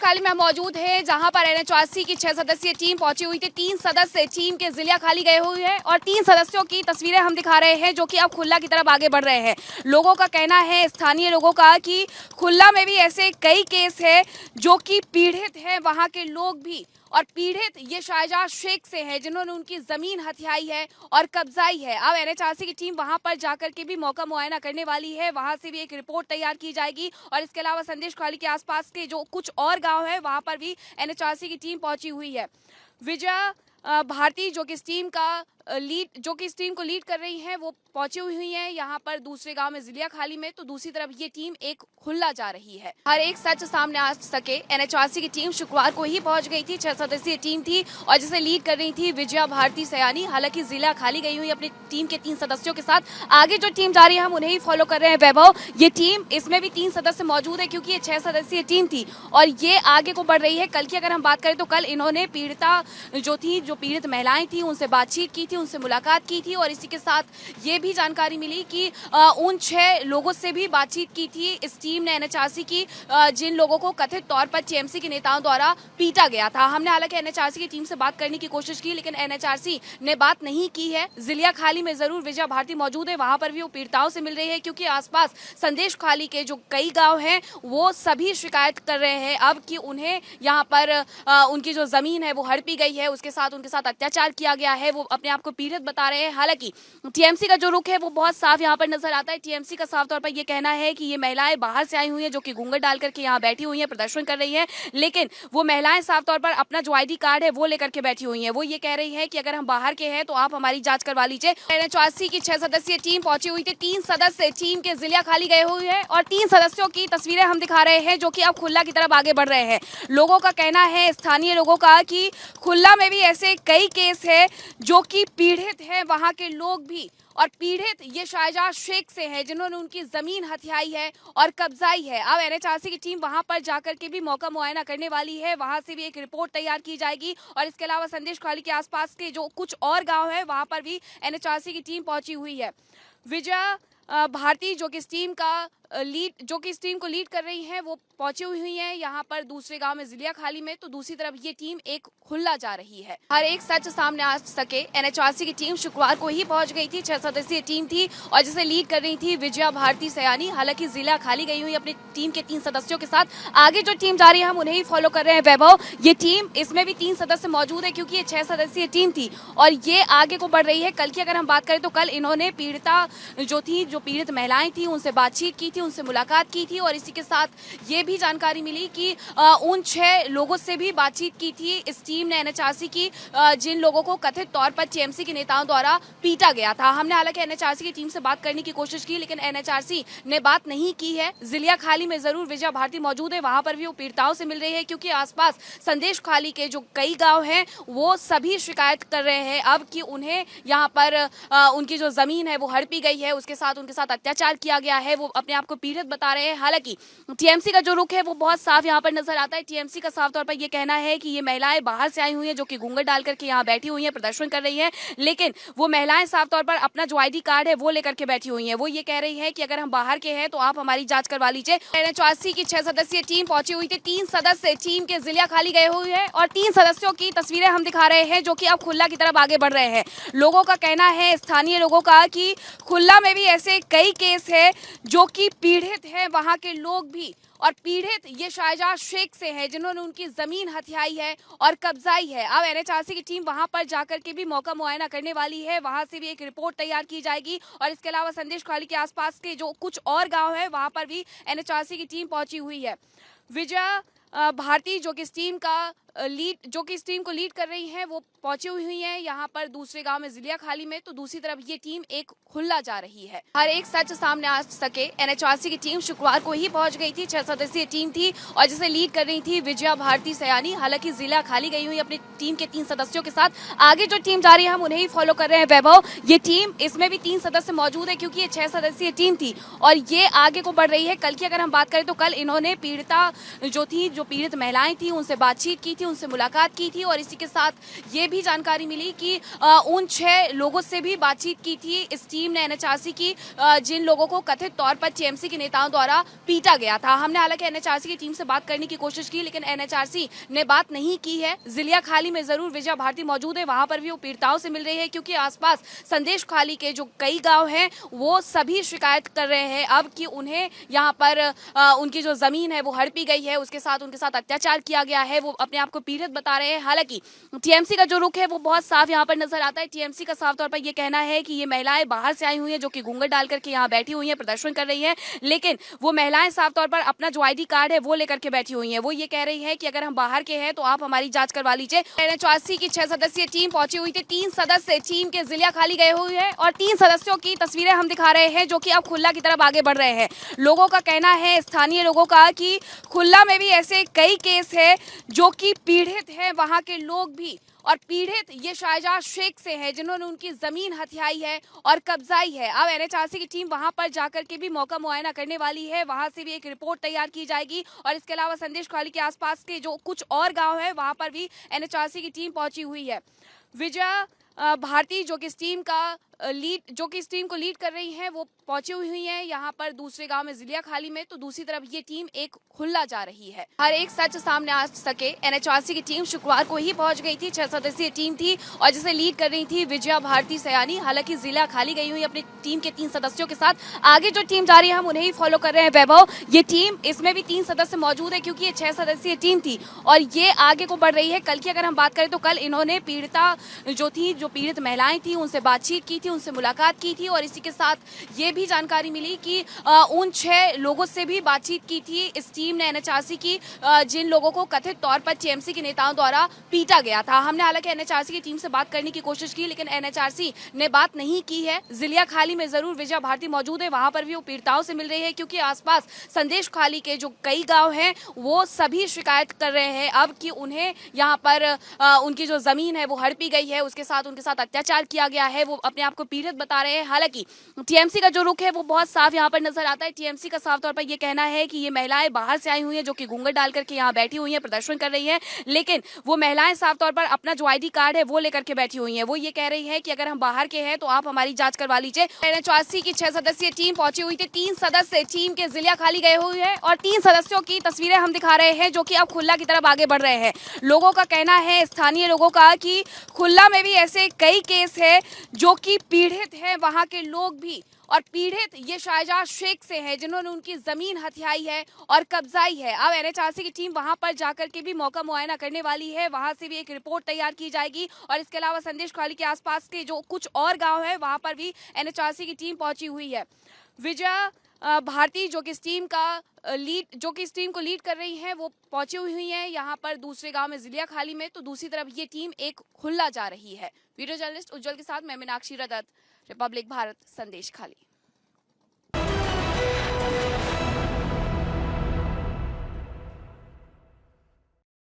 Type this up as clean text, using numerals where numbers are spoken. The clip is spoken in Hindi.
खाली में हम मौजूद हैं जहां पर एनएचआरसी की 6 सदस्यीय टीम पहुंची हुई थी। 3 सदस्य टीम के जिला खाली गए हुए हैं और 3 सदस्यों की तस्वीरें हम दिखा रहे हैं जो कि अब खुल्ला की तरफ आगे बढ़ रहे हैं। लोगों का कहना है, स्थानीय लोगों का, कि खुल्ला में भी ऐसे कई केस है जो कि पीड़ित हैं वहां के लोग भी, और पीड़ित ये शाहजहां शेख से हैं जिन्होंने उनकी जमीन हथियाई है और कब्जाई है। अब एनएचआरसी की टीम वहां पर जाकर के भी मौका मुआयना करने वाली है, वहां से भी एक रिपोर्ट तैयार की जाएगी और इसके अलावा संदेश खाली के आसपास के जो कुछ और गांव है वहां पर भी एनएचआरसी की टीम पहुंची हुई है। विजया भारती जो कि इस टीम को लीड कर रही हैं, वो पहुंची हुई हैं यहाँ पर दूसरे गांव में जिलिया खाली में, तो दूसरी तरफ ये टीम एक खुल्ला जा रही है। हर एक सच सामने आ सके। एनएचआरसी की टीम शुक्रवार को ही पहुंच गई थी। 6 सदस्यीय टीम थी और जिसे लीड कर रही थी विजया भारती सयानी। हालांकि जिला खाली गई हुई अपनी टीम के 3 सदस्यों के साथ। आगे जो टीम जा रही है हम उन्हें ही फॉलो कर रहे हैं। वैभव, ये टीम, इसमें भी 3 सदस्य मौजूद है क्योंकि ये 6 सदस्यीय टीम थी और ये आगे को बढ़ रही है। कल की अगर हम बात करें तो कल इन्होंने पीड़िता जो पीड़ित महिलाएं थी उनसे बातचीत की थी, उनसे मुलाकात की थी और इसी के साथ ये भी जानकारी मिली कि उन 6 लोगों से भी बातचीत की थी इस टीम ने एनएचआरसी की, जिन लोगों को कथित तौर पर टीएमसी के नेताओं द्वारा पीटा गया था। हमने हालांकि एनएचआरसी की टीम से बात करने की कोशिश की लेकिन एनएचआरसी ने बात नहीं की है। जिलिया खाली में जरूर विजया भारती मौजूद है, वहां पर भी वो पीड़िताओं से मिल रही है क्योंकि आसपास संदेश खाली के जो कई गांव हैं वो सभी शिकायत कर रहे हैं अब कि उन्हें यहाँ पर उनकी जो जमीन है वो हड़पी गई है, उसके साथ उनके साथ अत्याचार किया गया है। वो अपने आप को पीड़ित बता रहे हैं। हालांकि टीएमसी का जो रुख है वो बहुत साफ यहाँ पर नजर आता है। टीएमसी का साफ तौर पर यह कहना है कि ये महिलाएं बाहर से आई हुई हैं जो कि घूंघट डाल करके यहाँ बैठी हुई हैं, प्रदर्शन कर रही हैं, लेकिन वो महिलाएं साफ तौर पर अपना जो आईडी कार्ड है वो लेकर के बैठी हुई हैं। वो ये कह रही है कि अगर हम बाहर के हैं तो आप हमारी जांच करवा लीजिए। एनएचआरसी की 6 सदस्यीय टीम पहुंची हुई थी। 3 सदस्य टीम के जिला खाली गए हुए हैं और 3 सदस्यों की तस्वीरें हम दिखा रहे हैं जो कि अब खुल्ला की तरफ आगे बढ़ रहे हैं। लोगों का कहना है, स्थानीय लोगों का, कि खुल्ला में भी ऐसे कई केस है जो कि पीड़ित हैं वहां के लोग भी, और पीड़ित ये शाहजहां शेख से हैं जिन्होंने उनकी जमीन हथियाई है और कब्जाई है। अब एनएचआरसी की टीम वहां पर जाकर के भी मौका मुआयना करने वाली है, वहां से भी एक रिपोर्ट तैयार की जाएगी और इसके अलावा संदेश खाली के आसपास के जो कुछ और गांव है वहां पर भी एनएचआरसी की टीम पहुंची हुई है। विजया भारती जो कि इस टीम को लीड कर रही हैं, वो पहुंची हुई हैं यहाँ पर दूसरे गांव में जिलिया खाली में, तो दूसरी तरफ ये टीम एक खुल्ला जा रही है। हर एक सच सामने आ सके। एनएचआरसी की टीम शुक्रवार को ही पहुंच गई थी। 6 सदस्यीय टीम थी और जिसे लीड कर रही थी विजया भारती सयानी। हालांकि जिला खाली गई हुई अपनी टीम के 3 सदस्यों के साथ। आगे जो टीम जा रही है हम उन्हें ही फॉलो कर रहे हैं। वैभव, ये टीम, इसमें भी 3 सदस्य मौजूद है क्योंकि ये 6 सदस्यीय टीम थी और ये आगे को बढ़ रही है। कल की अगर हम बात करें तो कल इन्होंने पीड़िता जो पीड़ित महिलाएं थी उनसे बातचीत की थी, उनसे मुलाकात की थी और इसी के साथ ये भी जानकारी मिली कि उन 6 लोगों से भी बातचीत की थी इस टीम ने एनएचआरसी की, जिन लोगों को कथित तौर पर टीएमसी के नेताओं द्वारा पीटा गया था। हमने हालांकि एनएचआरसी की टीम से बात करने की कोशिश की लेकिन एनएचआरसी ने बात नहीं की है। जिलिया खाली में जरूर विजया भारती मौजूद है, वहां पर भी वो पीड़िताओं से मिल रही है क्योंकि आसपास संदेश खाली के जो कई गांव हैं वो सभी शिकायत कर रहे हैं अब कि उन्हें यहाँ पर उनकी जो जमीन है वो हड़पी गई है, उसके साथ उनके साथ अत्याचार किया गया है। वो अपने आप को पीड़ित बता रहे हैं। हालांकि टीएमसी का जो रुख है वो बहुत साफ यहाँ पर नजर आता है। टीएमसी का साफ तौर पर यह कहना है कि ये महिलाएं बाहर से आई हुई हैं जो कि घूंघट डाल करके यहाँ बैठी हुई हैं, प्रदर्शन कर रही हैं, लेकिन वो महिलाएं साफ तौर पर अपना जो आईडी कार्ड है वो लेकर के बैठी हुई हैं। वो ये कह रही है कि अगर हम बाहर के हैं तो आप हमारी जांच करवा लीजिए। एनएचआरसी की 6 सदस्यीय टीम पहुंची हुई थी। 3 सदस्य टीम के जिला खाली गए हुए हैं और 3 सदस्यों की तस्वीरें हम दिखा रहे हैं जो कि अब खुल्ला की तरफ आगे बढ़ रहे हैं। लोगों का कहना है, स्थानीय लोगों का, कि खुल्ला में भी ऐसे कई केस है जो कि पीड़ित हैं वहां के लोग भी, और पीड़ित ये शाहजहां शेख से हैं जिन्होंने उनकी जमीन हथियाई है और कब्जाई है। अब एनएचआरसी की टीम वहां पर जाकर के भी मौका मुआयना करने वाली है, वहां से भी एक रिपोर्ट तैयार की जाएगी और इसके अलावा संदेश खाली के आसपास के जो कुछ और गांव है वहां पर भी एनएचआरसी की टीम पहुंची हुई है। विजया भारती जो कि इस टीम को लीड कर रही हैं, वो पहुंची हुई हैं यहाँ पर दूसरे गांव में जिलिया खाली में, तो दूसरी तरफ ये टीम एक खुल्ला जा रही है। हर एक सच सामने आ सके। एनएचआरसी की टीम शुक्रवार को ही पहुंच गई थी। 6 सदस्यीय टीम थी और जिसे लीड कर रही थी विजया भारती सयानी। हालांकि जिला खाली गई हुई अपनी टीम के 3 सदस्यों के साथ। आगे जो टीम जा रही है हम उन्हें ही फॉलो कर रहे हैं। वैभव, ये टीम, इसमें भी 3 सदस्य मौजूद है क्योंकि ये 6 सदस्यीय टीम थी और ये आगे को बढ़ रही है। कल की अगर हम बात करें तो कल इन्होंने पीड़िता जो पीड़ित महिलाएं थी उनसे बातचीत की थी, उनसे मुलाकात की थी और इसी के साथ ये भी जानकारी मिली कि उन 6 लोगों से भी बातचीत की थी इस टीम ने एनएचआरसी की, जिन लोगों को कथित तौर पर टीएमसी के नेताओं द्वारा पीटा गया था। हमने हालांकि एनएचआरसी की टीम से बात करने की कोशिश की, लेकिन एनएचआरसी ने बात नहीं की है। जिलिया खाली में जरूर विजया भारती मौजूद है, वहां पर भी वो पीड़िताओं से मिल रही है, क्योंकि आसपास संदेश खाली के जो कई गांव हैं वो सभी शिकायत कर रहे हैं अब कि उन्हें यहाँ पर उनकी जो जमीन है वो हड़पी गई है, उसके साथ उनके साथ अत्याचार किया गया है। वो अपने आप को पीड़ित बता रहे हैं। हालांकि टीएमसी का जो रुख है वो बहुत साफ यहाँ पर नजर आता है। टीएमसी का साफ तौर पर यह कहना है कि ये महिलाएं बाहर से आई हुई हैं, जो कि घूंघट डाल करके यहाँ बैठी हुई हैं, प्रदर्शन कर रही हैं, लेकिन वो महिलाएं साफ तौर पर अपना जो आईडी कार्ड है वो लेकर के बैठी हुई हैं। वो ये कह रही है कि अगर हम बाहर के हैं तो आप हमारी जांच करवा लीजिए। एनएचआरसी की 6 सदस्यीय टीम पहुंची हुई थी। 3 सदस्य टीम के जिलिया खाली गए हुए हैं और 3 सदस्यों की तस्वीरें हम दिखा रहे हैं, जो कि अब खुल्ला की तरफ आगे बढ़ रहे हैं। लोगों का कहना है, स्थानीय लोगों का, कि खुल्ला में भी ऐसे कई केस है जो कि पीड़ित हैं वहां के लोग भी, और पीड़ित ये शाहजहां शेख से हैं जिन्होंने उनकी जमीन हथियाई है और कब्जाई है। अब एनएचआरसी की टीम वहां पर जाकर के भी मौका मुआयना करने वाली है, वहां से भी एक रिपोर्ट तैयार की जाएगी और इसके अलावा संदेश खाली के आसपास के जो कुछ और गांव है वहां पर भी एनएचआरसी की टीम पहुंची हुई है। विजया भारती जो कि इस टीम को लीड कर रही हैं, वो पहुंची हुई हैं यहाँ पर दूसरे गांव में जिलिया खाली में, तो दूसरी तरफ ये टीम एक खुल्ला जा रही है। हर एक सच सामने आ सके, एनएचआरसी की टीम शुक्रवार को ही पहुंच गई थी। 6 सदस्यीय टीम थी और जिसे लीड कर रही थी विजया भारती सयानी। हालांकि जिला खाली गई हुई अपनी टीम के 3 सदस्यों के साथ। आगे जो टीम जा रही है हम उन्हें ही फॉलो कर रहे हैं। वैभव, ये टीम, इसमें भी 3 सदस्य मौजूद है क्योंकि ये 6 सदस्यीय टीम थी और ये आगे को बढ़ रही है। कल की अगर हम बात करें तो कल इन्होंने जो पीड़ित महिलाएं थी उनसे बातचीत की थी, उनसे मुलाकात की थी और इसी के साथ ये भी जानकारी मिली कि उन 6 लोगों से भी बातचीत की थी इस टीम ने एनएचआरसी की, जिन लोगों को कथित तौर पर टीएमसी के नेताओं द्वारा पीटा गया था। हमने हालांकि एनएचआरसी की टीम से बात करने की कोशिश की, लेकिन एनएचआरसी ने बात नहीं की है। जिलिया खाली में जरूर विजया भारती मौजूद है, वहां पर भी वो पीड़िताओं से मिल रही है, क्योंकि आसपास संदेश खाली के जो कई गांव हैं वो सभी शिकायत कर रहे हैं अब कि उन्हें यहाँ पर उनकी जो जमीन है वो हड़पी गई है, उसके साथ उनके साथ अत्याचार किया गया है। वो अपने आप को पीड़ित बता रहे हैं। हालांकि टीएमसी का जो रुख है वो बहुत साफ यहाँ पर नजर आता है। टीएमसी का साफ तौर पर यह कहना है कि ये महिलाएं बाहर से आई हुई हैं, जो कि घूंघट डाल करके यहाँ बैठी हुई हैं, प्रदर्शन कर रही हैं, लेकिन वो महिलाएं साफ तौर पर अपना जो आईडी कार्ड है वो लेकर के बैठी हुई हैं। वो ये कह रही है कि अगर हम बाहर के हैं तो आप हमारी जांच करवा लीजिए। एनएचआरसी की 6 सदस्यीय टीम पहुंची हुई थी। 3 सदस्य टीम के जिलिया खाली गए हुए हैं और 3 सदस्यों की तस्वीरें हम दिखा रहे हैं, जो कि अब खुल्ला की तरफ आगे बढ़ रहे हैं। लोगों का कहना है, स्थानीय लोगों का, कि खुल्ला में भी ऐसे कई केस है जो कि पीड़ित हैं वहां के लोग भी, और पीड़ित ये शाहजहां शेख से हैं जिन्होंने उनकी जमीन हथियाई है और कब्जाई है। अब एनएचआरसी की टीम वहां पर जाकर के भी मौका मुआयना करने वाली है, वहां से भी एक रिपोर्ट तैयार की जाएगी और इसके अलावा संदेश खाली के आसपास के जो कुछ और गांव है वहां पर भी एनएचआरसी की टीम पहुंची हुई है। विजया भारती जो कि इस टीम को लीड कर रही हैं, वो पहुंची हुई हैं यहाँ पर दूसरे गांव में जिलिया खाली में, तो दूसरी तरफ ये टीम एक खुल्ला जा रही है। वीडियो जर्नलिस्ट उज्जवल के साथ मैं मीनाक्षी रदत, रिपब्लिक भारत, संदेश खाली।